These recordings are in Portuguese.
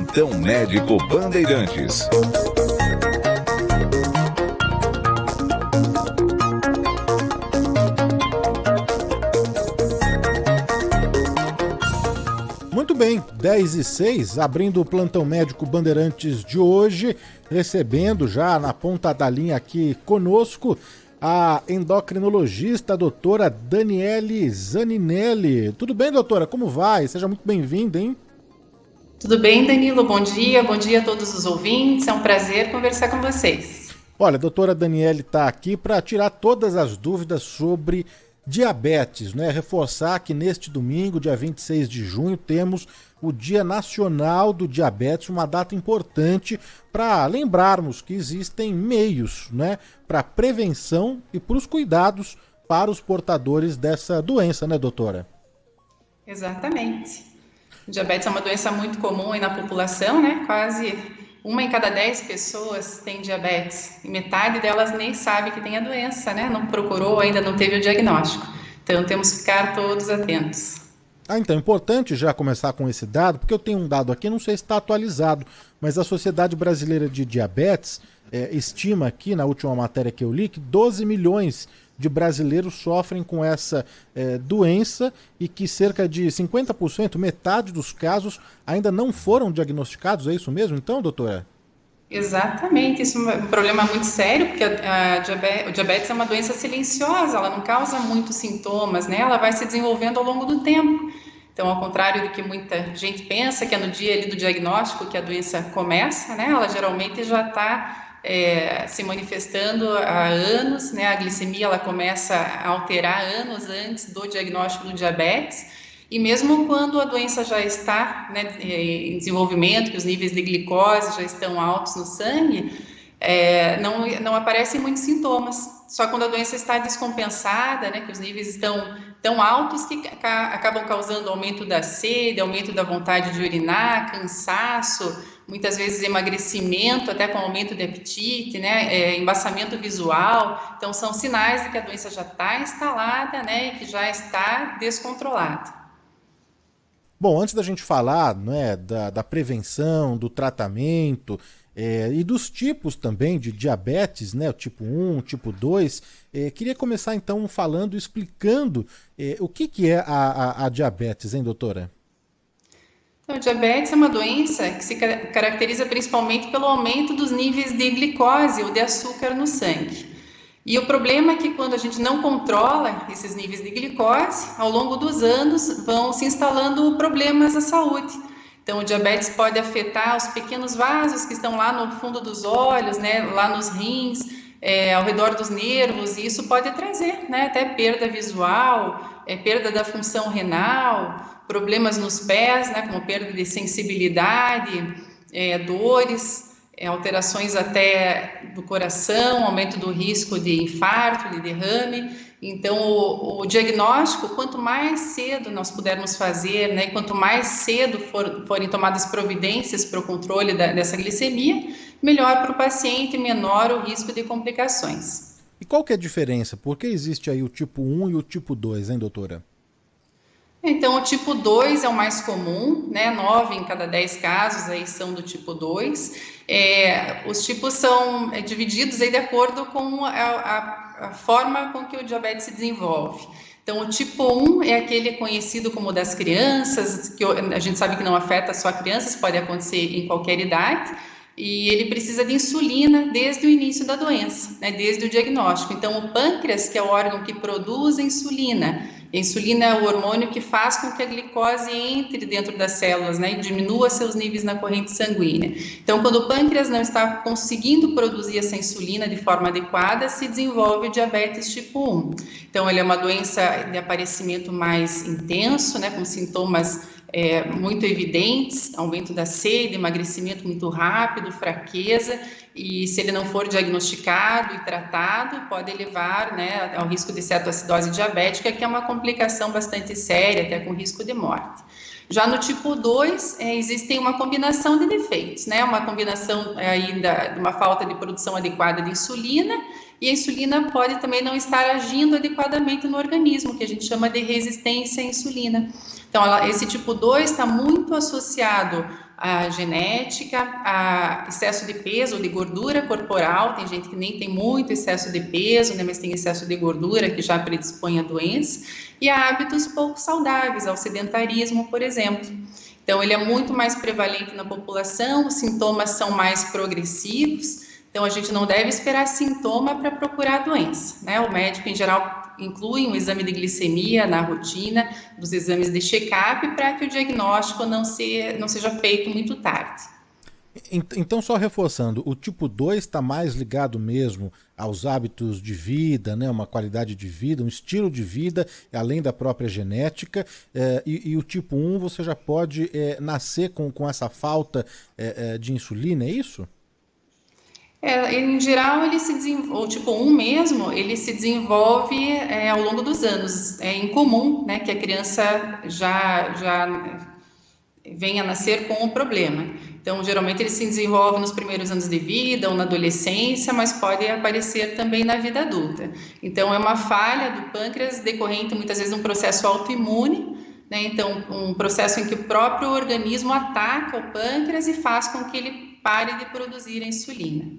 Plantão Médico Bandeirantes. Muito bem, 10h06, abrindo o Plantão Médico Bandeirantes de hoje, recebendo já na ponta da linha aqui conosco a endocrinologista, a doutora Daniele Zaninelli. Tudo bem, doutora? Como vai? Seja muito bem-vinda, hein? Tudo bem, Danilo? Bom dia a todos os ouvintes. É um prazer conversar com vocês. Olha, a doutora Daniele está aqui para tirar todas as dúvidas sobre diabetes, né? Reforçar que neste domingo, dia 26 de junho, temos o Dia Nacional do Diabetes, uma data importante para lembrarmos que existem meios, né, para prevenção e para os cuidados para os portadores dessa doença, né, doutora? Exatamente. O diabetes é uma doença muito comum aí na população, né? Quase 1 em cada 10 pessoas tem diabetes e metade delas nem sabe que tem a doença, né? Não procurou, ainda não teve o diagnóstico. Então temos que ficar todos atentos. Então é importante já começar com esse dado, porque eu tenho um dado aqui, não sei se está atualizado, mas a Sociedade Brasileira de Diabetes estima aqui, na última matéria que eu li, que 12 milhões de brasileiros sofrem com essa doença e que cerca de 50%, metade dos casos, ainda não foram diagnosticados. É isso mesmo então, doutora? Exatamente, isso é um problema muito sério, porque o diabetes é uma doença silenciosa, ela não causa muitos sintomas, né? Ela vai se desenvolvendo ao longo do tempo. Então, ao contrário do que muita gente pensa, que é no dia ali do diagnóstico que a doença começa, né? Ela geralmente já está se manifestando há anos, né? A glicemia ela começa a alterar anos antes do diagnóstico do diabetes. E mesmo quando a doença já está, né, em desenvolvimento, que os níveis de glicose já estão altos no sangue, não aparecem muitos sintomas. Só quando a doença está descompensada, né, que os níveis estão tão altos que acabam causando aumento da sede, aumento da vontade de urinar, cansaço, muitas vezes emagrecimento, até com aumento de apetite, né, embaçamento visual. Então, são sinais de que a doença já está instalada, né, e que já está descontrolada. Bom, antes da gente falar, né, da prevenção, do tratamento e dos tipos também de diabetes, né, o tipo 1, tipo 2, queria começar então explicando o que é a diabetes, hein, doutora? Então, o diabetes é uma doença que se caracteriza principalmente pelo aumento dos níveis de glicose ou de açúcar no sangue. E o problema é que quando a gente não controla esses níveis de glicose, ao longo dos anos vão se instalando problemas à saúde. Então, o diabetes pode afetar os pequenos vasos que estão lá no fundo dos olhos, né, lá nos rins, ao redor dos nervos, e isso pode trazer, né, até perda visual, perda da função renal, problemas nos pés, né, como perda de sensibilidade, dores, alterações até do coração, aumento do risco de infarto, de derrame. Então, o diagnóstico, quanto mais cedo nós pudermos fazer, né, quanto mais cedo forem tomadas providências para o controle dessa glicemia, melhor para o paciente, menor o risco de complicações. E qual que é a diferença? Por que existe aí o tipo 1 e o tipo 2, hein, doutora? Então, o tipo 2 é o mais comum, né? 9 em cada 10 casos aí são do tipo 2. Os tipos são divididos aí de acordo com a forma com que o diabetes se desenvolve. Então, o tipo 1 é aquele conhecido como das crianças, que a gente sabe que não afeta só crianças, pode acontecer em qualquer idade. E ele precisa de insulina desde o início da doença, né, desde o diagnóstico. Então, o pâncreas, que é o órgão que produz a insulina é o hormônio que faz com que a glicose entre dentro das células, né, e diminua seus níveis na corrente sanguínea. Então, quando o pâncreas não está conseguindo produzir essa insulina de forma adequada, se desenvolve o diabetes tipo 1. Então, ele é uma doença de aparecimento mais intenso, né, com sintomas muito evidentes, aumento da sede, emagrecimento muito rápido, fraqueza, e se ele não for diagnosticado e tratado, pode levar, né, ao risco de cetoacidose diabética, que é uma complicação bastante séria, até com risco de morte. Já no tipo 2, existem uma combinação de defeitos, né? Uma combinação ainda de uma falta de produção adequada de insulina e a insulina pode também não estar agindo adequadamente no organismo, que a gente chama de resistência à insulina. Então, esse tipo 2 está muito associado à genética, a excesso de peso ou de gordura corporal. Tem gente que nem tem muito excesso de peso, né, mas tem excesso de gordura que já predispõe à doença, e a hábitos pouco saudáveis, ao sedentarismo, por exemplo. Então, ele é muito mais prevalente na população, os sintomas são mais progressivos, então a gente não deve esperar sintoma para procurar a doença, né? O médico, em geral, inclui um exame de glicemia na rotina dos exames de check-up para que o diagnóstico não seja feito muito tarde. Então, só reforçando, o tipo 2 está mais ligado mesmo aos hábitos de vida, né? Uma qualidade de vida, um estilo de vida, além da própria genética, e o tipo 1 você já pode nascer com essa falta de insulina, é isso? Em geral, o tipo 1 mesmo, ele se desenvolve ao longo dos anos. É incomum, né, que a criança já venha a nascer com o problema. Então, geralmente ele se desenvolve nos primeiros anos de vida ou na adolescência, mas pode aparecer também na vida adulta. Então, é uma falha do pâncreas decorrente muitas vezes de um processo autoimune, né? Então, um processo em que o próprio organismo ataca o pâncreas e faz com que ele pare de produzir a insulina.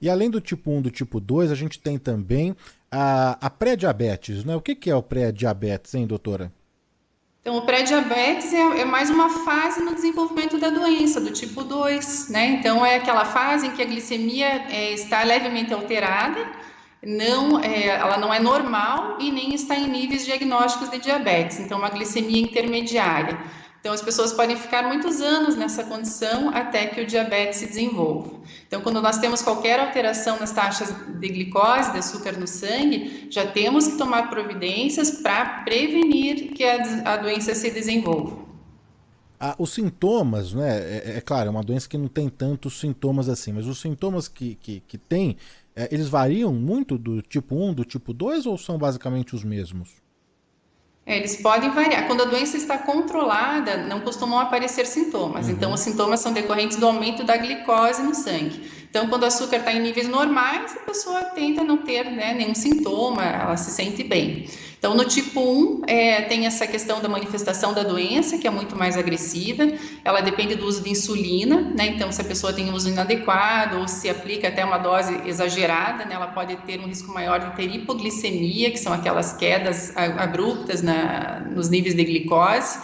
E além do tipo 1 e do tipo 2, a gente tem também a pré-diabetes, né? O que é o pré-diabetes, hein, doutora? Então, o pré-diabetes é mais uma fase no desenvolvimento da doença, do tipo 2, né? Então, é aquela fase em que a glicemia está levemente alterada, ela não é normal e nem está em níveis diagnósticos de diabetes, então uma glicemia intermediária. Então, as pessoas podem ficar muitos anos nessa condição até que o diabetes se desenvolva. Então, quando nós temos qualquer alteração nas taxas de glicose, de açúcar no sangue, já temos que tomar providências para prevenir que a doença se desenvolva. Os sintomas, né? Claro, é uma doença que não tem tantos sintomas assim, mas os sintomas que tem, eles variam muito do tipo 1, do tipo 2 ou são basicamente os mesmos? Eles podem variar. Quando a doença está controlada, não costumam aparecer sintomas. Então, os sintomas são decorrentes do aumento da glicose no sangue. Então, quando o açúcar está em níveis normais, a pessoa tenta não ter, né, nenhum sintoma, ela se sente bem. Então, no tipo 1, tem essa questão da manifestação da doença, que é muito mais agressiva. Ela depende do uso de insulina, né? Então, se a pessoa tem um uso inadequado ou se aplica até uma dose exagerada, né, ela pode ter um risco maior de ter hipoglicemia, que são aquelas quedas abruptas nos níveis de glicose.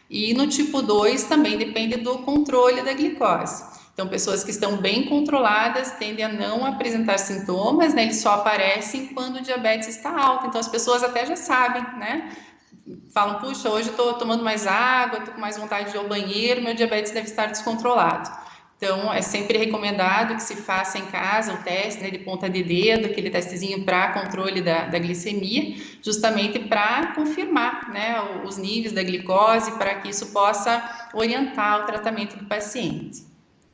E no tipo 2 também depende do controle da glicose. Então, pessoas que estão bem controladas tendem a não apresentar sintomas, né? Eles só aparecem quando o diabetes está alto. Então, as pessoas até já sabem, né? Falam, puxa, hoje eu estou tomando mais água, estou com mais vontade de ir ao banheiro, meu diabetes deve estar descontrolado. Então, é sempre recomendado que se faça em casa o teste, né, de ponta de dedo, aquele testezinho para controle da glicemia, justamente para confirmar, né, os níveis da glicose, para que isso possa orientar o tratamento do paciente.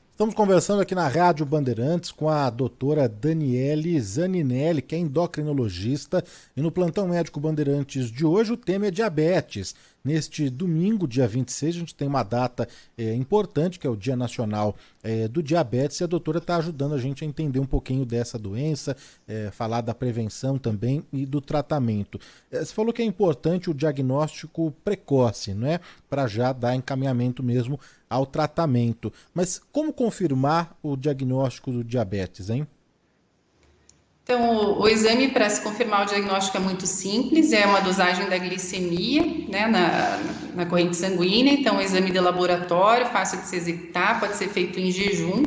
Estamos conversando aqui na Rádio Bandeirantes com a doutora Daniele Zaninelli, que é endocrinologista, e no Plantão Médico Bandeirantes de hoje o tema é diabetes. Neste domingo, dia 26, a gente tem uma data importante, que é o Dia Nacional do Diabetes, e a doutora está ajudando a gente a entender um pouquinho dessa doença, falar da prevenção também e do tratamento. Você falou que é importante o diagnóstico precoce, não é? Para já dar encaminhamento mesmo ao tratamento. Mas como confirmar o diagnóstico do diabetes, hein? Então, o exame para se confirmar o diagnóstico é muito simples, é uma dosagem da glicemia, né, na corrente sanguínea. Então, o exame de laboratório, fácil de se executar, pode ser feito em jejum.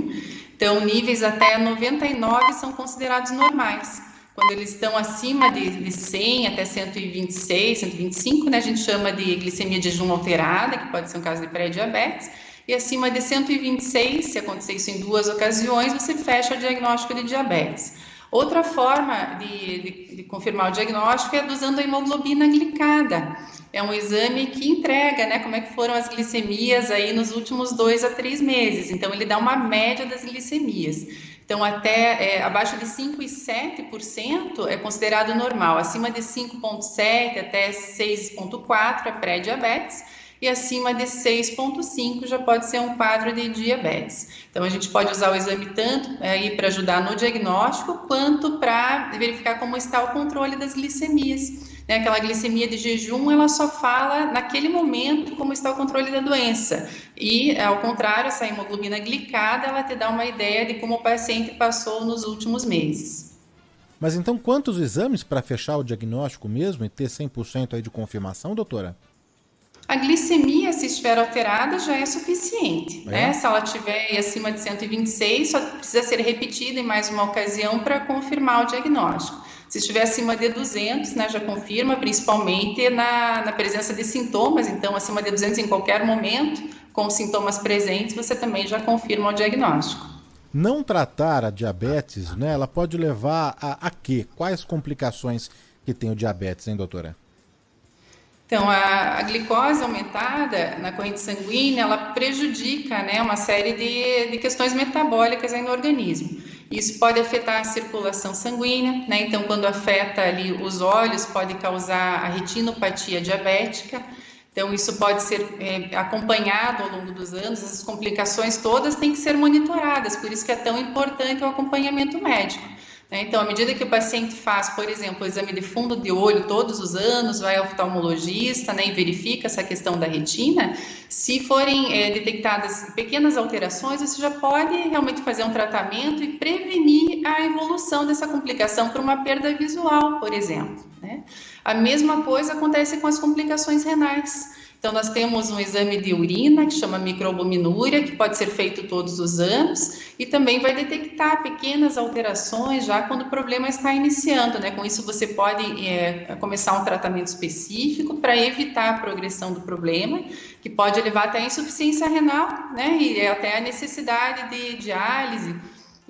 Então, níveis até 99 são considerados normais. Quando eles estão acima de 100 até 126, 125, né, a gente chama de glicemia de jejum alterada, que pode ser um caso de pré-diabetes. E acima de 126, se acontecer isso em 2 ocasiões, você fecha o diagnóstico de diabetes. Outra forma de confirmar o diagnóstico é usando a hemoglobina glicada. É um exame que entrega, né, como é que foram as glicemias aí nos últimos 2 a 3 meses. Então, ele dá uma média das glicemias. Então, até abaixo de 5,7% é considerado normal. Acima de 5,7% até 6,4% é pré-diabetes. e acima de 6,5 já pode ser um quadro de diabetes. Então, a gente pode usar o exame tanto para ajudar no diagnóstico, quanto para verificar como está o controle das glicemias. Aquela glicemia de jejum, ela só fala naquele momento como está o controle da doença. E, ao contrário, essa hemoglobina glicada, ela te dá uma ideia de como o paciente passou nos últimos meses. Mas então, quantos exames para fechar o diagnóstico mesmo e ter 100% aí de confirmação, doutora? A glicemia, se estiver alterada, já é suficiente, né? Se ela estiver acima de 126, só precisa ser repetida em mais uma ocasião para confirmar o diagnóstico. Se estiver acima de 200, né, já confirma, principalmente na presença de sintomas. Então, acima de 200 em qualquer momento, com sintomas presentes, você também já confirma o diagnóstico. Não tratar a diabetes, né, ela pode levar a quê? Quais complicações que tem o diabetes, hein, doutora? Então, a glicose aumentada na corrente sanguínea, ela prejudica, né, uma série de questões metabólicas aí no organismo. Isso pode afetar a circulação sanguínea, né? Então, quando afeta ali os olhos, pode causar a retinopatia diabética. Então, isso pode ser acompanhado ao longo dos anos. Essas complicações todas têm que ser monitoradas, por isso que é tão importante o acompanhamento médico. Então, à medida que o paciente faz, por exemplo, o exame de fundo de olho todos os anos, vai ao oftalmologista, né, e verifica essa questão da retina, se forem detectadas pequenas alterações, você já pode realmente fazer um tratamento e prevenir a evolução dessa complicação para uma perda visual, por exemplo, né? A mesma coisa acontece com as complicações renais. Então, nós temos um exame de urina que chama microalbuminúria, que pode ser feito todos os anos e também vai detectar pequenas alterações já quando o problema está iniciando, né? Com isso, você pode começar um tratamento específico para evitar a progressão do problema, que pode levar até a insuficiência renal, né? E até a necessidade de diálise.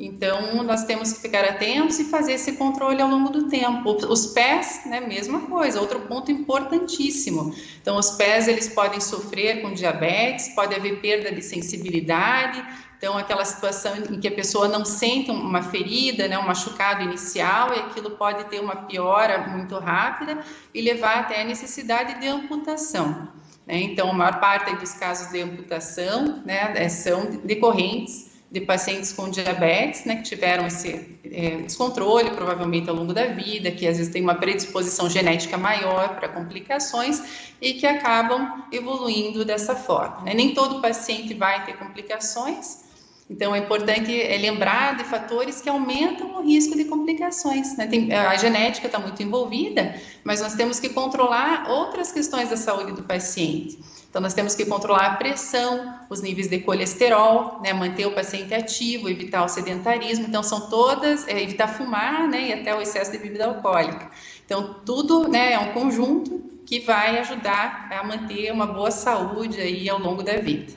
Então, nós temos que ficar atentos e fazer esse controle ao longo do tempo. Os pés, né, mesma coisa, outro ponto importantíssimo. Então, os pés, eles podem sofrer com diabetes, pode haver perda de sensibilidade. Então, aquela situação em que a pessoa não sente uma ferida, né, um machucado inicial, e aquilo pode ter uma piora muito rápida e levar até a necessidade de amputação. Então, a maior parte dos casos de amputação, né, são decorrentes de pacientes com diabetes, né, que tiveram esse descontrole provavelmente ao longo da vida, que às vezes tem uma predisposição genética maior para complicações e que acabam evoluindo dessa forma, né? Nem todo paciente vai ter complicações, então é importante lembrar de fatores que aumentam o risco de complicações, né? A genética está muito envolvida, mas nós temos que controlar outras questões da saúde do paciente. Então, nós temos que controlar a pressão, os níveis de colesterol, né, manter o paciente ativo, evitar o sedentarismo. Então, são todas, evitar fumar, né, e até o excesso de bebida alcoólica. Então, tudo, né, é um conjunto que vai ajudar a manter uma boa saúde aí ao longo da vida.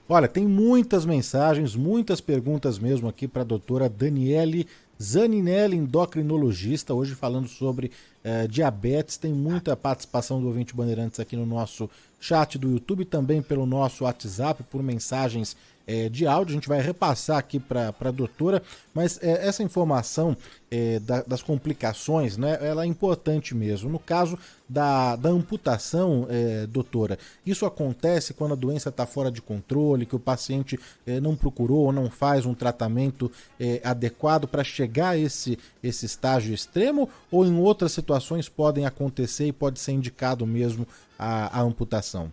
Olha, tem muitas mensagens, muitas perguntas mesmo aqui para a doutora Daniele Zaninelli, endocrinologista, hoje falando sobre diabetes. Tem muita participação do ouvinte Bandeirantes aqui no nosso chat do YouTube, também pelo nosso WhatsApp, por mensagens de áudio. A gente vai repassar aqui para a doutora, mas essa informação das complicações, né, ela é importante mesmo. No caso da amputação, doutora, isso acontece quando a doença está fora de controle, que o paciente não procurou ou não faz um tratamento adequado para chegar a esse estágio extremo, ou em outras situações podem acontecer e pode ser indicado mesmo a amputação?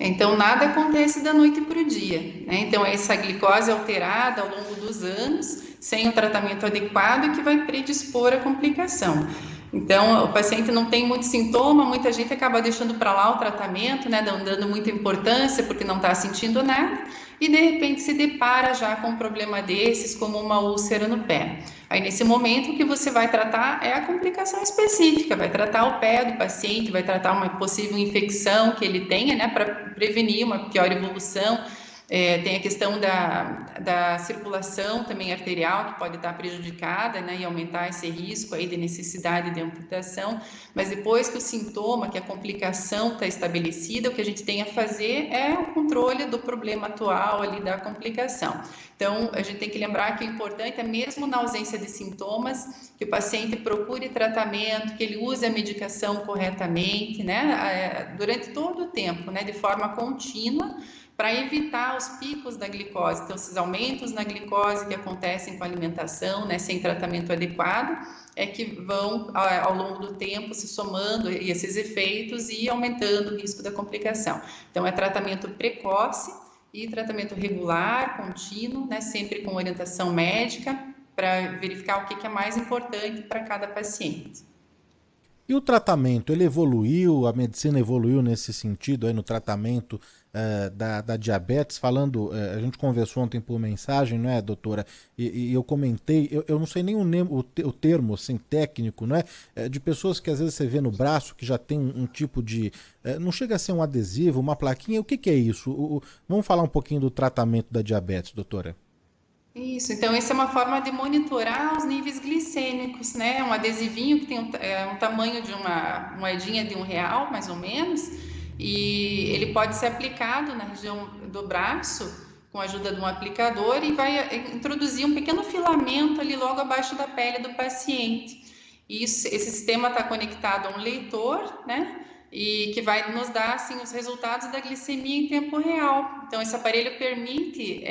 Então, nada acontece da noite para o dia, né? Então, essa glicose alterada ao longo dos anos, sem um tratamento adequado, que vai predispor a complicação. Então, o paciente não tem muito sintoma, muita gente acaba deixando para lá o tratamento, né, dando muita importância porque não está sentindo nada, e de repente se depara já com um problema desses, como uma úlcera no pé. Aí, nesse momento, o que você vai tratar é a complicação específica, vai tratar o pé do paciente, vai tratar uma possível infecção que ele tenha, né, para prevenir uma pior evolução. Tem a questão da circulação também arterial, que pode estar prejudicada, né, e aumentar esse risco aí de necessidade de amputação. Mas depois que o sintoma, que a complicação está estabelecida, o que a gente tem a fazer é o controle do problema atual ali da complicação. Então, a gente tem que lembrar que o importante é, mesmo na ausência de sintomas, que o paciente procure tratamento, que ele use a medicação corretamente, né, durante todo o tempo, né, de forma contínua, para evitar os picos da glicose. Então, esses aumentos na glicose que acontecem com a alimentação, né, sem tratamento adequado, é que vão, ao longo do tempo, se somando esses efeitos e aumentando o risco da complicação. Então, é tratamento precoce e tratamento regular, contínuo, né, sempre com orientação médica, para verificar o que é mais importante para cada paciente. E o tratamento, ele evoluiu, a medicina evoluiu nesse sentido, aí no tratamento da diabetes? Falando, a gente conversou ontem por mensagem, não é, doutora? E eu comentei, eu não sei nem o termo assim, técnico, não é? De pessoas que às vezes você vê no braço que já tem um tipo de... não chega a ser um adesivo, uma plaquinha, o que é isso? Vamos falar um pouquinho do tratamento da diabetes, doutora? Isso, então isso é uma forma de monitorar os níveis glicêmicos, né? Um adesivinho que tem um tamanho de uma moedinha de R$1, mais ou menos, e ele pode ser aplicado na região do braço com a ajuda de um aplicador e vai introduzir um pequeno filamento ali logo abaixo da pele do paciente. Esse sistema está conectado a um leitor, né? E que vai nos dar assim, os resultados da glicemia em tempo real. Então, esse aparelho permite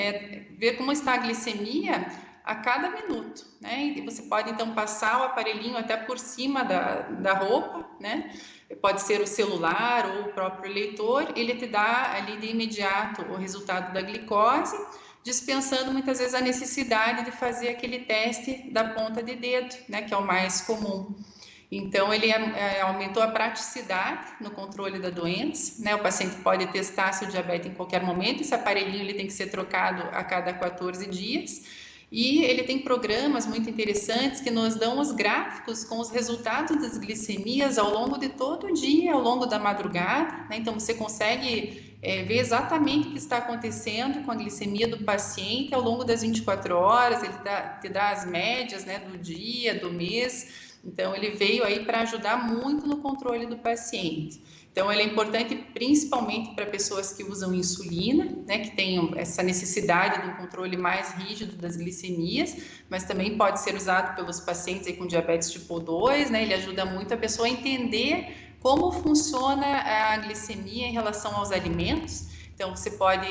ver como está a glicemia a cada minuto, né? E você pode, então, passar o aparelhinho até por cima da roupa, né? Pode ser o celular ou o próprio leitor, ele te dá ali de imediato o resultado da glicose, dispensando muitas vezes a necessidade de fazer aquele teste da ponta de dedo, né? Que é o mais comum. Então, ele aumentou a praticidade no controle da doença, né? O paciente pode testar seu diabetes em qualquer momento, esse aparelhinho ele tem que ser trocado a cada 14 dias, e ele tem programas muito interessantes que nos dão os gráficos com os resultados das glicemias ao longo de todo o dia, ao longo da madrugada, né? Então, você consegue ver exatamente o que está acontecendo com a glicemia do paciente ao longo das 24 horas, ele te dá as médias, né, do dia, do mês. Então, ele veio aí para ajudar muito no controle do paciente. Então, ele é importante principalmente para pessoas que usam insulina, né, que tenham essa necessidade de um controle mais rígido das glicemias, mas também pode ser usado pelos pacientes aí com diabetes tipo 2, né, ele ajuda muito a pessoa a entender como funciona a glicemia em relação aos alimentos. Então, você pode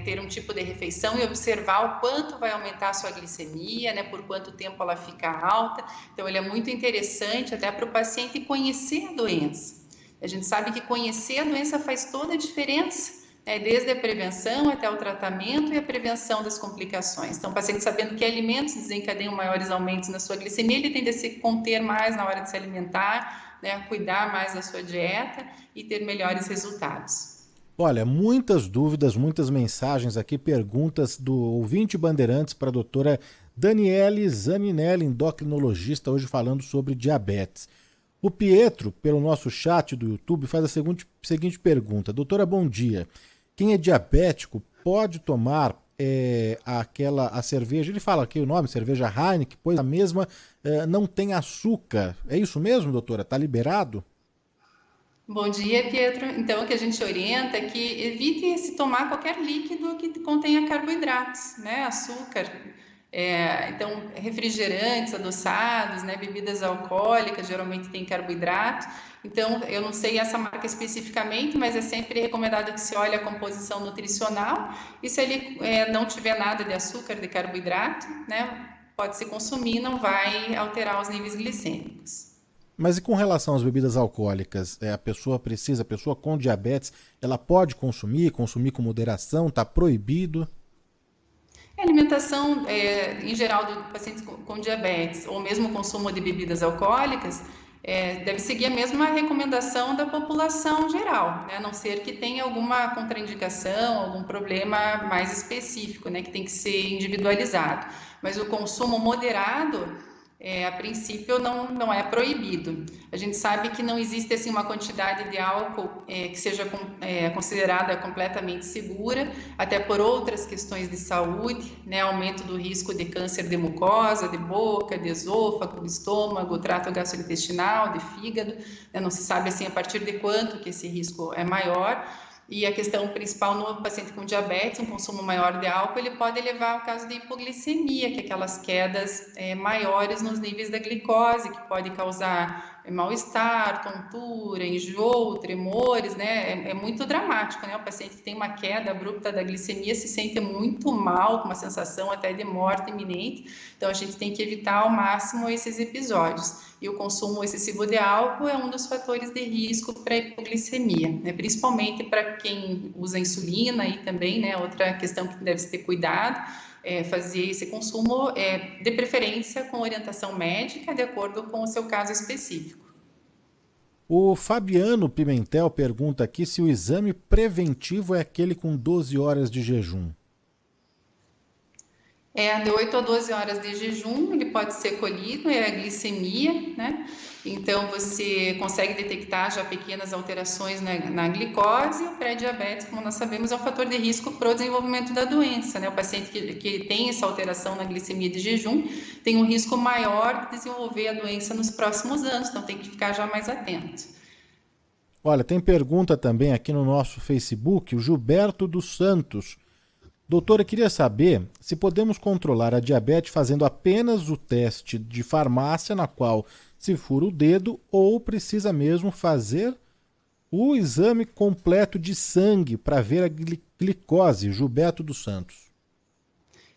ter um tipo de refeição e observar o quanto vai aumentar a sua glicemia, né, por quanto tempo ela fica alta. Então, ele é muito interessante até para o paciente conhecer a doença. A gente sabe que conhecer a doença faz toda a diferença, né, desde a prevenção até o tratamento e a prevenção das complicações. Então, o paciente sabendo que alimentos desencadeiam maiores aumentos na sua glicemia, ele tende a se conter mais na hora de se alimentar, né, cuidar mais da sua dieta e ter melhores resultados. Olha, muitas dúvidas, muitas mensagens aqui, perguntas do ouvinte Bandeirantes para a doutora Daniele Zaninelli, endocrinologista, hoje falando sobre diabetes. O Pietro, pelo nosso chat do YouTube, faz a seguinte pergunta. Doutora, bom dia. Quem é diabético pode tomar a cerveja, ele fala aqui o nome, cerveja Heineken, pois a mesma não tem açúcar. É isso mesmo, doutora? Está liberado? Bom dia, Pietro. Então, o que a gente orienta é que evite se tomar qualquer líquido que contenha carboidratos, né? Açúcar. Então, refrigerantes, adoçados, né? Bebidas alcoólicas, geralmente tem carboidrato. Então, eu não sei essa marca especificamente, mas é sempre recomendado que se olhe a composição nutricional. E se ele não tiver nada de açúcar, de carboidrato, né? Pode-se consumir, não vai alterar os níveis glicêmicos. Mas e com relação às bebidas alcoólicas? A pessoa com diabetes, ela pode consumir com moderação? Está proibido? A alimentação, em geral, do paciente com diabetes, ou mesmo o consumo de bebidas alcoólicas, deve seguir a mesma recomendação da população geral, né? A não ser que tenha alguma contraindicação, algum problema mais específico, né? Que tem que ser individualizado. Mas o consumo moderado a princípio não é proibido. A gente sabe que não existe assim uma quantidade de álcool que seja considerada completamente segura, até por outras questões de saúde, né? Aumento do risco de câncer de mucosa, de boca, de esôfago, de estômago, trato gastrointestinal, de fígado, né? Não se sabe assim a partir de quanto que esse risco é maior. E a questão principal no paciente com diabetes, um consumo maior de álcool, ele pode levar ao caso de hipoglicemia, que é aquelas quedas maiores nos níveis da glicose, que pode causar mal-estar, tontura, enjoo, tremores, né? É muito dramático, né? O paciente que tem uma queda abrupta da glicemia se sente muito mal, com uma sensação até de morte iminente. Então, a gente tem que evitar ao máximo esses episódios. E o consumo excessivo de álcool é um dos fatores de risco para hipoglicemia, né? Principalmente para quem usa insulina e também, né, outra questão que deve ter cuidado é fazer esse consumo de preferência com orientação médica, de acordo com o seu caso específico. O Fabiano Pimentel pergunta aqui se o exame preventivo é aquele com 12 horas de jejum. De 8 a 12 horas de jejum, ele pode ser colhido, é a glicemia, né? Então, você consegue detectar já pequenas alterações na glicose. O pré-diabetes, como nós sabemos, é um fator de risco para o desenvolvimento da doença, né? O paciente que tem essa alteração na glicemia de jejum tem um risco maior de desenvolver a doença nos próximos anos, então tem que ficar já mais atento. Olha, tem pergunta também aqui no nosso Facebook, o Gilberto dos Santos. Doutora, eu queria saber se podemos controlar a diabetes fazendo apenas o teste de farmácia, na qual se fura o dedo, ou precisa mesmo fazer o exame completo de sangue para ver a glicose. Gilberto dos Santos.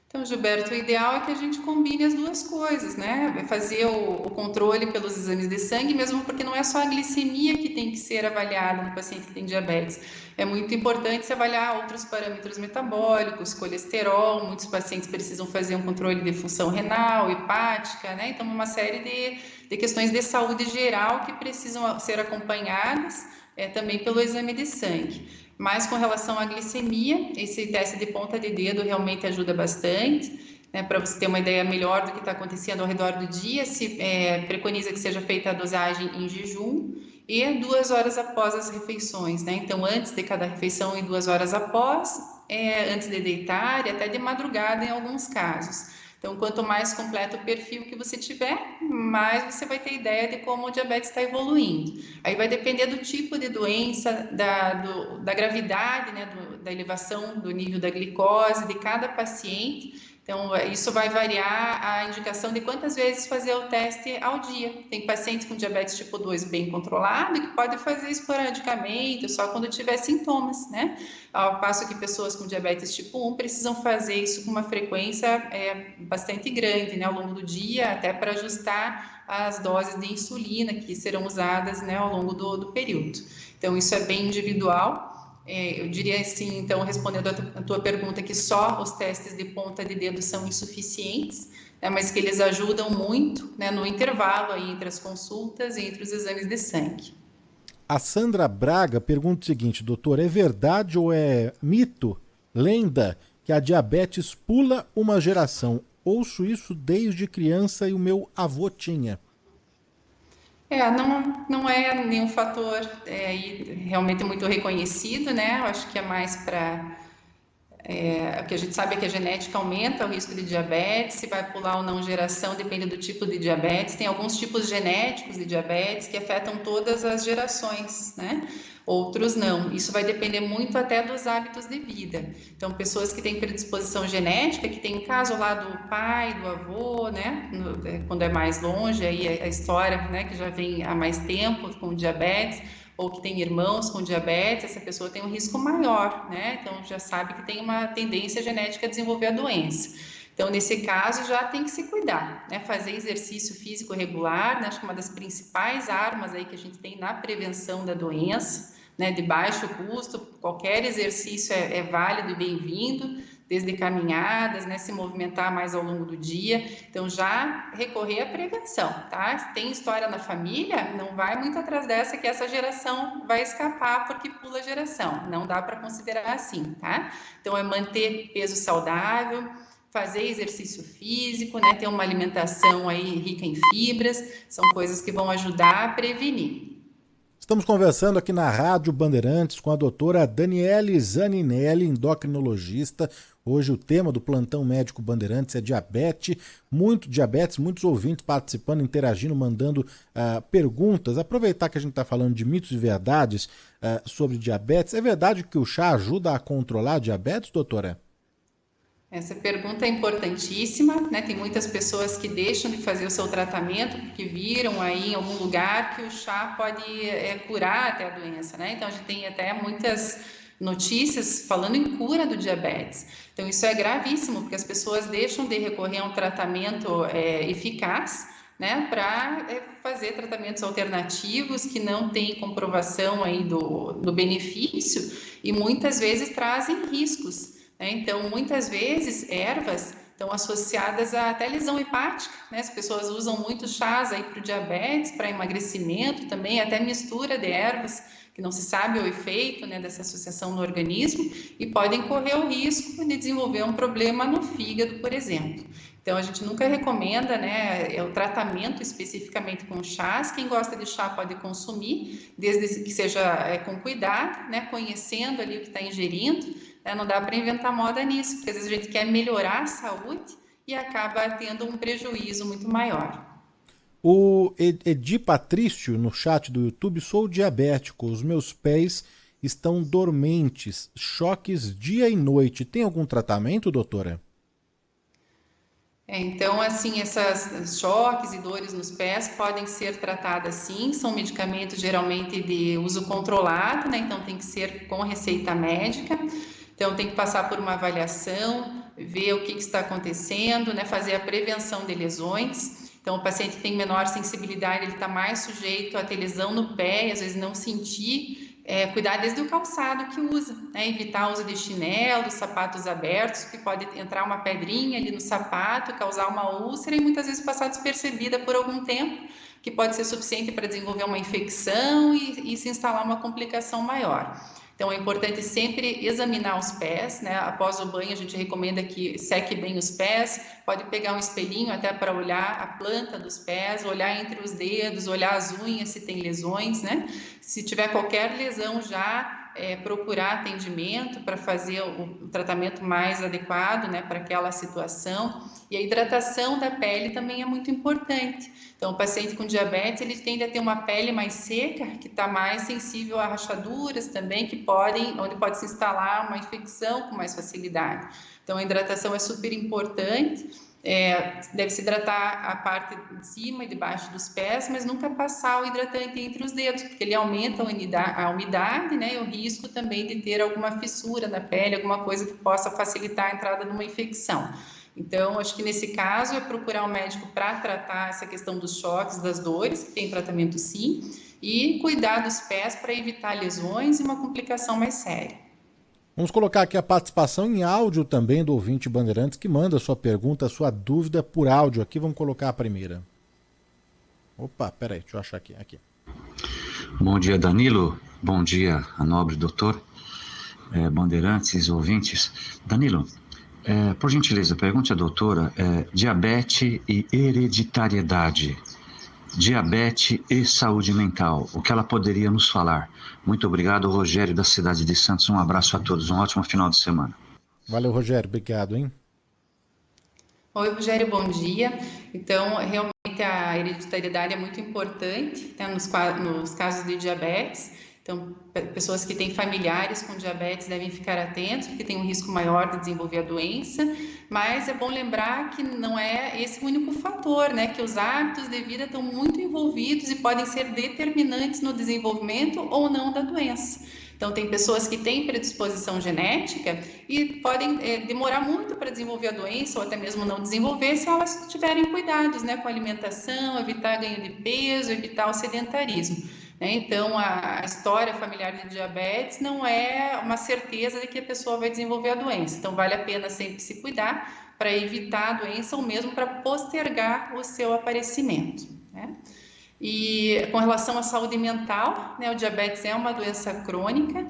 Então, Gilberto, o ideal é que a gente combine as duas coisas, né? Fazer o controle pelos exames de sangue, mesmo porque não é só a glicemia que tem que ser avaliada no paciente que tem diabetes. É muito importante se avaliar outros parâmetros metabólicos, colesterol. Muitos pacientes precisam fazer um controle de função renal, hepática, né? Então, uma série de questões de saúde geral que precisam ser acompanhadas também pelo exame de sangue. Mas com relação à glicemia, esse teste de ponta de dedo realmente ajuda bastante, né? Para você ter uma ideia melhor do que está acontecendo ao redor do dia, se preconiza que seja feita a dosagem em jejum e 2 horas após as refeições, né? Então, antes de cada refeição e 2 horas após, antes de deitar e até de madrugada em alguns casos. Então, quanto mais completo o perfil que você tiver, mais você vai ter ideia de como o diabetes está evoluindo. Aí vai depender do tipo de doença, da gravidade, né, da elevação do nível da glicose de cada paciente. Então, isso vai variar a indicação de quantas vezes fazer o teste ao dia. Tem pacientes com diabetes tipo 2 bem controlado que pode fazer esporadicamente, só quando tiver sintomas, né? Ao passo que pessoas com diabetes tipo 1 precisam fazer isso com uma frequência bastante grande, né, ao longo do dia, até para ajustar as doses de insulina que serão usadas, né, ao longo do período. Então, isso é bem individual. Eu diria assim, então, respondendo a tua pergunta, que só os testes de ponta de dedo são insuficientes, né, mas que eles ajudam muito, né, no intervalo aí entre as consultas e entre os exames de sangue. A Sandra Braga pergunta o seguinte, doutor, é verdade ou é mito, lenda, que a diabetes pula uma geração? Ouço isso desde criança e o meu avô tinha. Não é nenhum fator realmente muito reconhecido, né? Eu acho que é mais para... o que a gente sabe é que a genética aumenta o risco de diabetes, se vai pular ou não geração, depende do tipo de diabetes. Tem alguns tipos genéticos de diabetes que afetam todas as gerações, né? Outros não. Isso vai depender muito até dos hábitos de vida. Então, pessoas que têm predisposição genética, que tem caso lá do pai, do avô, né? Quando é mais longe, aí a história, né? Que já vem há mais tempo com diabetes, ou que tem irmãos com diabetes, essa pessoa tem um risco maior, né? Então, já sabe que tem uma tendência genética a desenvolver a doença. Então, nesse caso, já tem que se cuidar, né? Fazer exercício físico regular, né? Acho que uma das principais armas aí que a gente tem na prevenção da doença, né? De baixo custo, qualquer exercício é válido e bem-vindo, desde caminhadas, né? Se movimentar mais ao longo do dia. Então, já recorrer à prevenção, tá? Se tem história na família, não vai muito atrás dessa, que essa geração vai escapar porque pula geração. Não dá para considerar assim, tá? Então, é manter peso saudável, fazer exercício físico, né, ter uma alimentação aí rica em fibras, são coisas que vão ajudar a prevenir. Estamos conversando aqui na Rádio Bandeirantes com a doutora Daniele Zaninelli, endocrinologista. Hoje o tema do Plantão Médico Bandeirantes é diabetes, muitos ouvintes participando, interagindo, mandando perguntas. Aproveitar que a gente está falando de mitos e verdades sobre diabetes. É verdade que o chá ajuda a controlar a diabetes, doutora? Essa pergunta é importantíssima, né? Tem muitas pessoas que deixam de fazer o seu tratamento porque viram aí em algum lugar que o chá pode curar até a doença, né? Então a gente tem até muitas notícias falando em cura do diabetes. Então isso é gravíssimo porque as pessoas deixam de recorrer a um tratamento eficaz, né, para fazer tratamentos alternativos que não têm comprovação aí do benefício e muitas vezes trazem riscos. Então, muitas vezes, ervas estão associadas a até lesão hepática, né? As pessoas usam muito chás aí para o diabetes, para emagrecimento também, até mistura de ervas, que não se sabe o efeito, né, dessa associação no organismo, e podem correr o risco de desenvolver um problema no fígado, por exemplo. Então, a gente nunca recomenda, né, o tratamento especificamente com chás. Quem gosta de chá pode consumir, desde que seja com cuidado, né, conhecendo ali o que está ingerindo. Não dá para inventar moda nisso, porque às vezes a gente quer melhorar a saúde e acaba tendo um prejuízo muito maior. O Edi Patrício, no chat do YouTube: sou diabético, os meus pés estão dormentes, choques dia e noite. Tem algum tratamento, doutora? Então, assim, esses choques e dores nos pés podem ser tratadas sim, são medicamentos geralmente de uso controlado, né? Então tem que ser com receita médica. Então, tem que passar por uma avaliação, ver o que está acontecendo, né? Fazer a prevenção de lesões. Então, o paciente que tem menor sensibilidade, ele está mais sujeito a ter lesão no pé e às vezes não sentir. Cuidar desde o calçado que usa, né? Evitar o uso de chinelos, sapatos abertos, que pode entrar uma pedrinha ali no sapato, causar uma úlcera e muitas vezes passar despercebida por algum tempo, que pode ser suficiente para desenvolver uma infecção e se instalar uma complicação maior. Então, é importante sempre examinar os pés, né? Após o banho, a gente recomenda que seque bem os pés. Pode pegar um espelhinho até para olhar a planta dos pés, olhar entre os dedos, olhar as unhas se tem lesões, né? Se tiver qualquer lesão já, procurar atendimento para fazer o tratamento mais adequado, né, para aquela situação. E a hidratação da pele também é muito importante. Então, o paciente com diabetes, ele tende a ter uma pele mais seca, que está mais sensível a rachaduras também, onde pode se instalar uma infecção com mais facilidade. Então, a hidratação é super importante. Deve se hidratar a parte de cima e de baixo dos pés, mas nunca passar o hidratante entre os dedos, porque ele aumenta a umidade, né, e o risco também de ter alguma fissura na pele, alguma coisa que possa facilitar a entrada de uma infecção. Então, acho que nesse caso é procurar um médico para tratar essa questão dos choques, das dores, que tem tratamento sim, e cuidar dos pés para evitar lesões e uma complicação mais séria. Vamos colocar aqui a participação em áudio também do ouvinte Bandeirantes, que manda a sua pergunta, a sua dúvida por áudio aqui. Vamos colocar a primeira. Opa, peraí, deixa eu achar aqui. Bom dia, Danilo. Bom dia, a nobre doutor. Bandeirantes, ouvintes. Danilo, por gentileza, pergunte à doutora, diabetes e hereditariedade. Diabetes e saúde mental, o que ela poderia nos falar? Muito obrigado, Rogério, da cidade de Santos. Um abraço a todos, um ótimo final de semana. Valeu, Rogério, obrigado, hein? Oi, Rogério, bom dia. Então, realmente a hereditariedade é muito importante, né, nos casos de diabetes. Então, pessoas que têm familiares com diabetes devem ficar atentos, porque tem um risco maior de desenvolver a doença, mas é bom lembrar que não é esse o único fator, né? Que os hábitos de vida estão muito envolvidos e podem ser determinantes no desenvolvimento ou não da doença. Então, tem pessoas que têm predisposição genética e podem demorar muito para desenvolver a doença ou até mesmo não desenvolver se elas tiverem cuidados, né, com a alimentação, evitar ganho de peso, evitar o sedentarismo. Então, a história familiar de diabetes não é uma certeza de que a pessoa vai desenvolver a doença. Então, vale a pena sempre se cuidar para evitar a doença ou mesmo para postergar o seu aparecimento, né? E com relação à saúde mental, né, o diabetes é uma doença crônica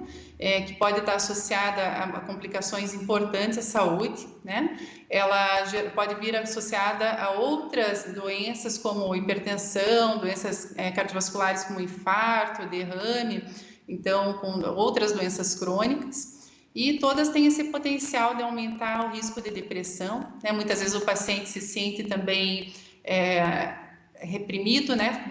que pode estar associada a complicações importantes à saúde, né? Ela pode vir associada a outras doenças como hipertensão, doenças cardiovasculares como infarto, derrame, então com outras doenças crônicas. E todas têm esse potencial de aumentar o risco de depressão, né? Muitas vezes o paciente se sente também reprimido, né,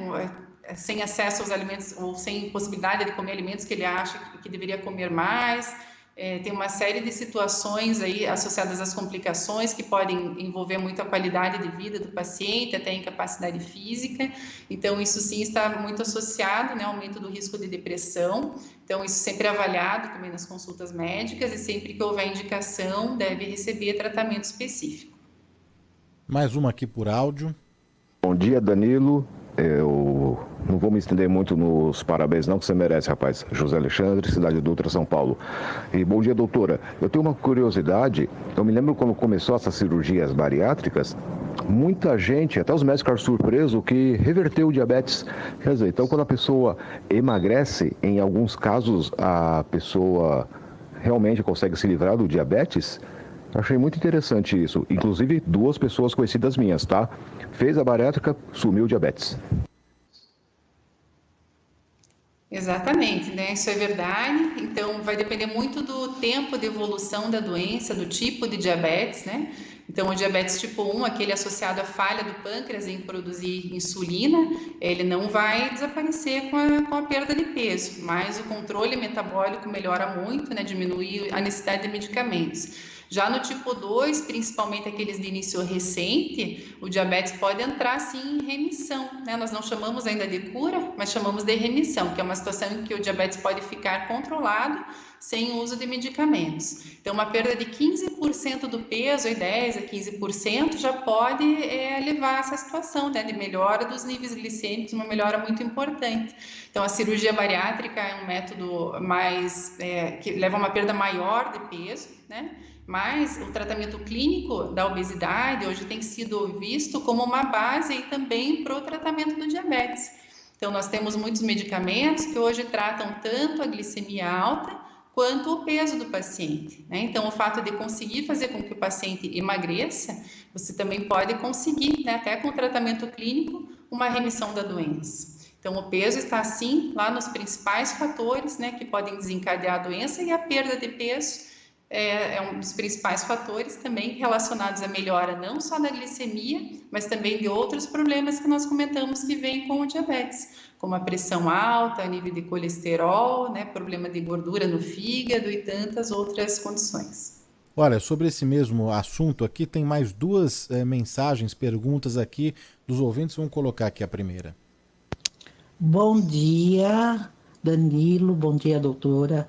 sem acesso aos alimentos ou sem possibilidade de comer alimentos que ele acha que deveria comer mais. Tem uma série de situações aí associadas às complicações que podem envolver muito a qualidade de vida do paciente, até a incapacidade física. Então, isso sim está muito associado, né, ao aumento do risco de depressão. Então, isso sempre é avaliado também nas consultas médicas e sempre que houver indicação, deve receber tratamento específico. Mais uma aqui por áudio. Bom dia, Danilo. Eu não vou me estender muito nos parabéns não, que você merece, rapaz. José Alexandre, Cidade Dutra, São Paulo. E bom dia, doutora. Eu tenho uma curiosidade. Eu me lembro quando começou essas cirurgias bariátricas, muita gente, até os médicos ficaram surpresos, que reverteu o diabetes. Quer dizer, então quando a pessoa emagrece, em alguns casos a pessoa realmente consegue se livrar do diabetes. Achei muito interessante isso. Inclusive, 2 pessoas conhecidas minhas, tá? Fez a bariátrica, sumiu o diabetes. Exatamente, né? Isso é verdade. Então, vai depender muito do tempo de evolução da doença, do tipo de diabetes, né? Então, o diabetes tipo 1, aquele associado à falha do pâncreas em produzir insulina, ele não vai desaparecer com a perda de peso, mas o controle metabólico melhora muito, né? Diminui a necessidade de medicamentos. Já no tipo 2, principalmente aqueles de início recente, o diabetes pode entrar sim em remissão, né? Nós não chamamos ainda de cura, mas chamamos de remissão, que é uma situação em que o diabetes pode ficar controlado sem o uso de medicamentos. Então, uma perda de 15% do peso, 10% a 15%, já pode levar a essa situação, né, de melhora dos níveis glicêmicos, uma melhora muito importante. Então, a cirurgia bariátrica é um método mais que leva a uma perda maior de peso, né? Mas o tratamento clínico da obesidade hoje tem sido visto como uma base aí também para o tratamento do diabetes. Então, nós temos muitos medicamentos que hoje tratam tanto a glicemia alta quanto o peso do paciente, né? Então, o fato de conseguir fazer com que o paciente emagreça, você também pode conseguir, né, até com o tratamento clínico, uma remissão da doença. Então, o peso está, sim, lá nos principais fatores, né, que podem desencadear a doença, e a perda de peso é um dos principais fatores também relacionados à melhora não só da glicemia, mas também de outros problemas que nós comentamos que vêm com o diabetes, como a pressão alta, nível de colesterol, né, problema de gordura no fígado e tantas outras condições. Olha, sobre esse mesmo assunto aqui, tem mais 2 mensagens, perguntas aqui dos ouvintes. Vamos colocar aqui a primeira. Bom dia, Danilo. Bom dia, doutora.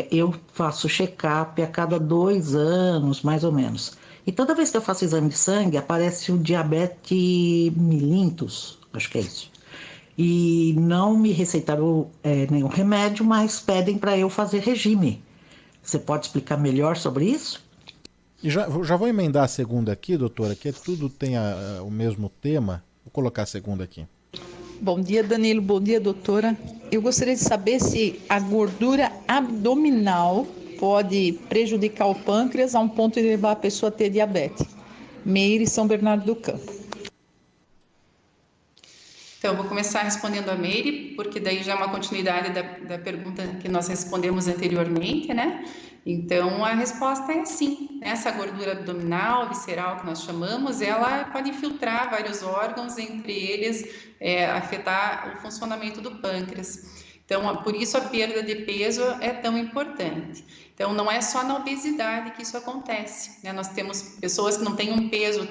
Eu faço check-up a cada 2 anos, mais ou menos. E toda vez que eu faço exame de sangue, aparece o diabetes mellitus, acho que é isso. E não me receitaram nenhum remédio, mas pedem para eu fazer regime. Você pode explicar melhor sobre isso? E já vou emendar a segunda aqui, doutora, que tudo tem o mesmo tema. Vou colocar a segunda aqui. Bom dia, Danilo. Bom dia, doutora. Eu gostaria de saber se a gordura abdominal pode prejudicar o pâncreas a um ponto de levar a pessoa a ter diabetes. Meire, São Bernardo do Campo. Então, eu vou começar respondendo a Meire, porque daí já é uma continuidade da pergunta que nós respondemos anteriormente, né? Então, a resposta é sim. Essa gordura abdominal, visceral, que nós chamamos, ela pode infiltrar vários órgãos, entre eles afetar o funcionamento do pâncreas. Então, por isso a perda de peso é tão importante. Então, não é só na obesidade que isso acontece, né? Nós temos pessoas que não têm um peso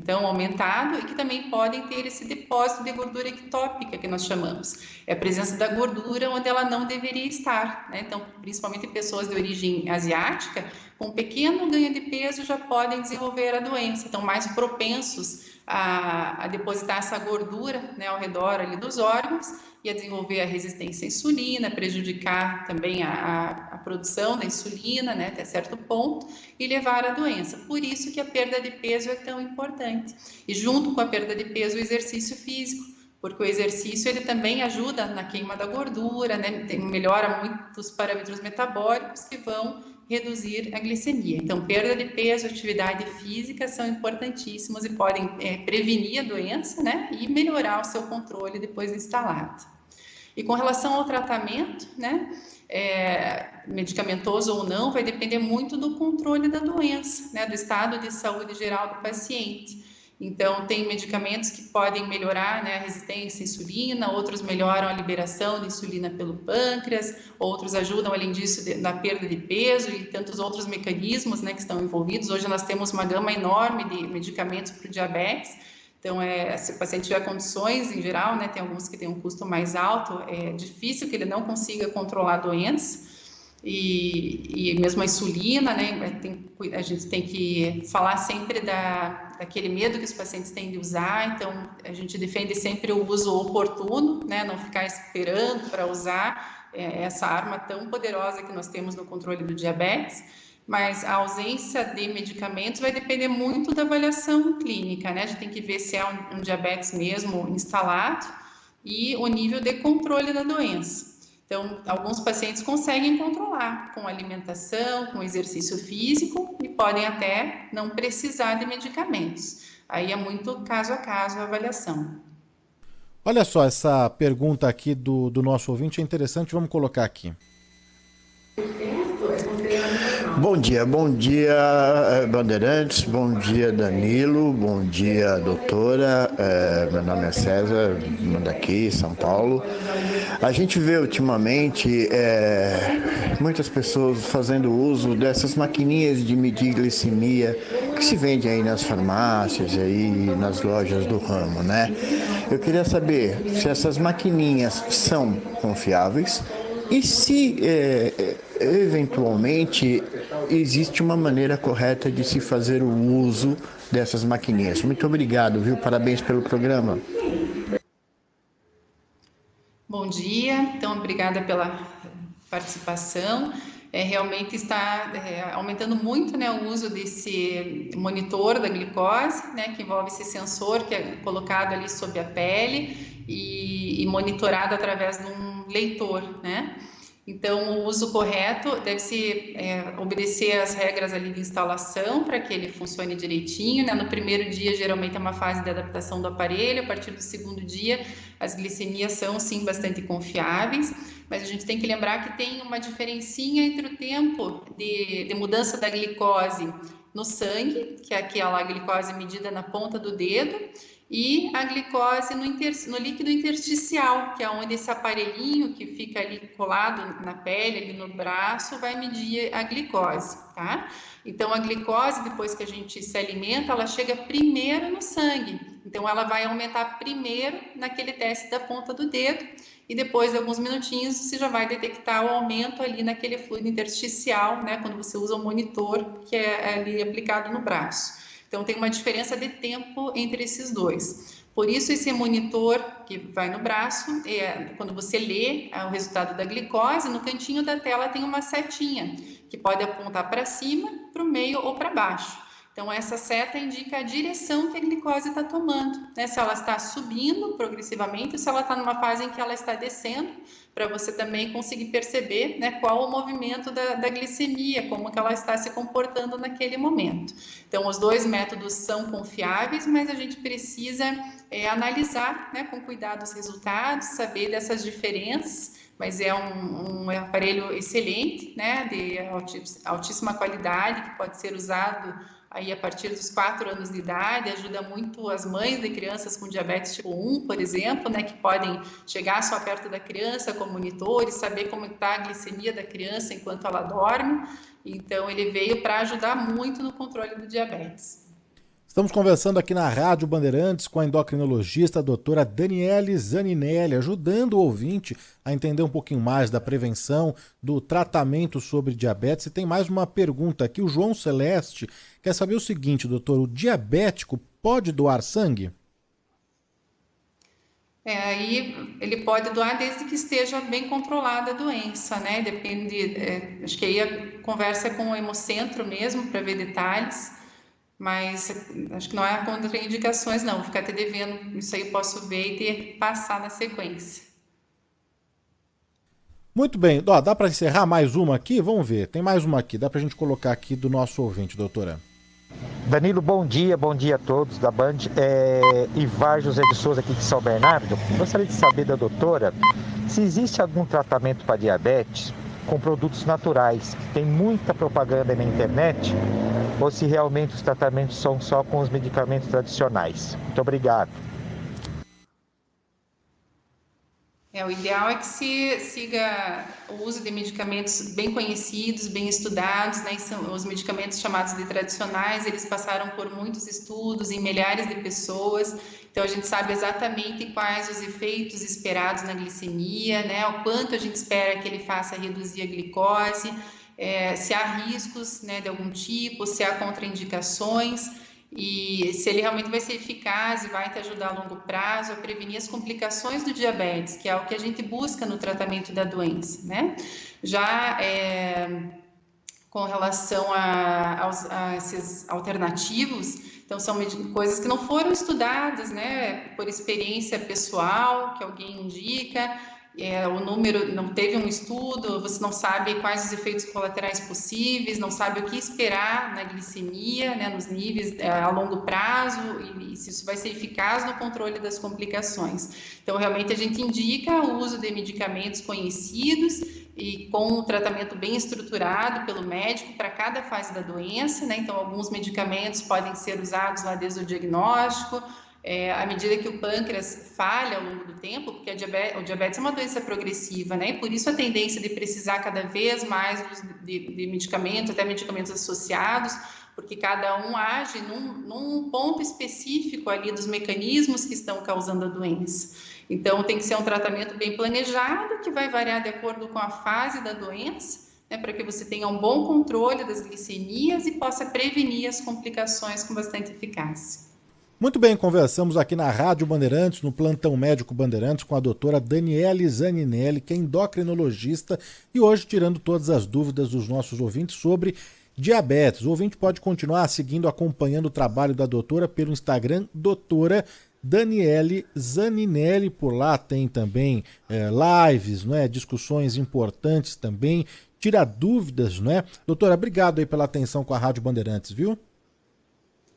tão aumentado e que também podem ter esse depósito de gordura ectópica, que nós chamamos. É a presença da gordura onde ela não deveria estar, né? Então, principalmente pessoas de origem asiática, com um pequeno ganho de peso já podem desenvolver a doença, estão mais propensos a depositar essa gordura, né, ao redor ali dos órgãos e a desenvolver a resistência à insulina, prejudicar também a produção da insulina, né, até certo ponto, e levar à doença. Por isso que a perda de peso é tão importante. E junto com a perda de peso, o exercício físico, porque o exercício ele também ajuda na queima da gordura, né? Melhora muitos parâmetros metabólicos que vão reduzir a glicemia. Então, perda de peso, atividade física são importantíssimos e podem prevenir a doença, né? E melhorar o seu controle depois instalado. E com relação ao tratamento, né? Medicamentoso ou não, vai depender muito do controle da doença, né? Do estado de saúde geral do paciente. Então, tem medicamentos que podem melhorar, né, a resistência à insulina, outros melhoram a liberação de insulina pelo pâncreas, outros ajudam, além disso, na perda de peso e tantos outros mecanismos, né, que estão envolvidos. Hoje nós temos uma gama enorme de medicamentos para o diabetes. Então, se o paciente tiver condições, em geral, né, tem alguns que têm um custo mais alto, é difícil que ele não consiga controlar a doença. E mesmo a insulina, né, a gente tem que falar sempre daquele medo que os pacientes têm de usar, então a gente defende sempre o uso oportuno, né, não ficar esperando para usar essa arma tão poderosa que nós temos no controle do diabetes, mas a ausência de medicamentos vai depender muito da avaliação clínica, né, a gente tem que ver se é um diabetes mesmo instalado e o nível de controle da doença. Então, alguns pacientes conseguem controlar com alimentação, com exercício físico e podem até não precisar de medicamentos. Aí é muito caso a caso a avaliação. Olha só, essa pergunta aqui do nosso ouvinte é interessante, vamos colocar aqui. Bom dia, Bandeirantes, bom dia, Danilo, bom dia, doutora. Meu nome é César, daqui, São Paulo. A gente vê ultimamente muitas pessoas fazendo uso dessas maquininhas de medir glicemia que se vende aí nas farmácias, aí nas lojas do ramo, né? Eu queria saber se essas maquininhas são confiáveis e se eventualmente existe uma maneira correta de se fazer o uso dessas maquininhas. Muito obrigado, viu? Parabéns pelo programa. Bom dia, então obrigada pela participação. Realmente está aumentando muito, né, o uso desse monitor da glicose, né, que envolve esse sensor que é colocado ali sob a pele e monitorado através de um leitor, né? Então, o uso correto deve-se obedecer às regras ali de instalação para que ele funcione direitinho, né? No primeiro dia, geralmente, é uma fase de adaptação do aparelho. A partir do segundo dia, as glicemias são, sim, bastante confiáveis, mas a gente tem que lembrar que tem uma diferencinha entre o tempo de mudança da glicose no sangue, que é aquela glicose medida na ponta do dedo, e a glicose no líquido intersticial, que é onde esse aparelhinho que fica ali colado na pele, ali no braço, vai medir a glicose, tá? Então, a glicose, depois que a gente se alimenta, ela chega primeiro no sangue. Então, ela vai aumentar primeiro naquele teste da ponta do dedo e depois de alguns minutinhos você já vai detectar o aumento ali naquele fluido intersticial, né? Quando você usa o monitor que é ali aplicado no braço. Então, tem uma diferença de tempo entre esses dois. Por isso, esse monitor que vai no braço, quando você lê o resultado da glicose, no cantinho da tela tem uma setinha, que pode apontar para cima, para o meio ou para baixo. Então, essa seta indica a direção que a glicose está tomando, né? Se ela está subindo progressivamente ou se ela está numa fase em que ela está descendo, para você também conseguir perceber, né, qual o movimento da glicemia, como que ela está se comportando naquele momento. Então, os dois métodos são confiáveis, mas a gente precisa analisar, né, com cuidado os resultados, saber dessas diferenças, mas é um aparelho excelente, né, de altíssima qualidade, que pode ser usado aí a partir dos 4 anos de idade, ajuda muito as mães de crianças com diabetes tipo 1, por exemplo, né, que podem chegar só perto da criança com monitores, saber como está a glicemia da criança enquanto ela dorme. Então, ele veio para ajudar muito no controle do diabetes. Estamos conversando aqui na Rádio Bandeirantes com a endocrinologista a doutora Daniele Zaninelli, ajudando o ouvinte a entender um pouquinho mais da prevenção, do tratamento sobre diabetes. E tem mais uma pergunta aqui, o João Celeste quer saber o seguinte, doutor, o diabético pode doar sangue? Aí ele pode doar desde que esteja bem controlada a doença, né? Depende, acho que aí a conversa é com o hemocentro mesmo, para ver detalhes. mas acho que não é contraindicações, não. Vou ficar até devendo, isso aí eu posso ver e ter passar na sequência. Muito bem, ó, dá para encerrar mais uma aqui? Vamos ver, tem mais uma aqui, dá para a gente colocar aqui do nosso ouvinte, doutora. Danilo, bom dia a todos da Band. Ivar José de Souza aqui de São Bernardo. Gostaria de saber da doutora se existe algum tratamento para diabetes com produtos naturais. Tem muita propaganda na internet, ou se realmente os tratamentos são só com os medicamentos tradicionais. Muito obrigado. O ideal é que se siga o uso de medicamentos bem conhecidos, bem estudados, né? São os medicamentos chamados de tradicionais, eles passaram por muitos estudos em milhares de pessoas, então a gente sabe exatamente quais os efeitos esperados na glicemia, né? O quanto a gente espera que ele faça reduzir a glicose, se há riscos, né, de algum tipo, se há contraindicações, e se ele realmente vai ser eficaz e vai te ajudar a longo prazo a prevenir as complicações do diabetes, que é o que a gente busca no tratamento da doença, né? Já com relação a esses alternativos, então são coisas que não foram estudadas, né, por experiência pessoal, que alguém indica, o número não teve um estudo, você não sabe quais os efeitos colaterais possíveis, não sabe o que esperar na glicemia, né, nos níveis a longo prazo, e se isso vai ser eficaz no controle das complicações. Então, realmente, a gente indica o uso de medicamentos conhecidos e com um tratamento bem estruturado pelo médico para cada fase da doença, né? Então, alguns medicamentos podem ser usados lá desde o diagnóstico, à medida que o pâncreas falha ao longo do tempo, porque o diabetes é uma doença progressiva, né? E por isso a tendência de precisar cada vez mais de medicamentos, até medicamentos associados, porque cada um age num ponto específico ali dos mecanismos que estão causando a doença. Então, tem que ser um tratamento bem planejado, que vai variar de acordo com a fase da doença, né, para que você tenha um bom controle das glicemias e possa prevenir as complicações com bastante eficácia. Muito bem, conversamos aqui na Rádio Bandeirantes, no Plantão Médico Bandeirantes, com a doutora Daniele Zaninelli, que é endocrinologista, e hoje tirando todas as dúvidas dos nossos ouvintes sobre diabetes. O ouvinte pode continuar seguindo, acompanhando o trabalho da doutora pelo Instagram, doutora Daniele Zaninelli. Por lá tem também lives, não é? Discussões importantes também, tira dúvidas, não é? Doutora, obrigado aí pela atenção com a Rádio Bandeirantes, viu?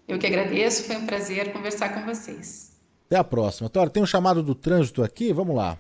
Eu que agradeço, foi um prazer conversar com vocês. Até a próxima. Doutora, tem um chamado do trânsito aqui, vamos lá.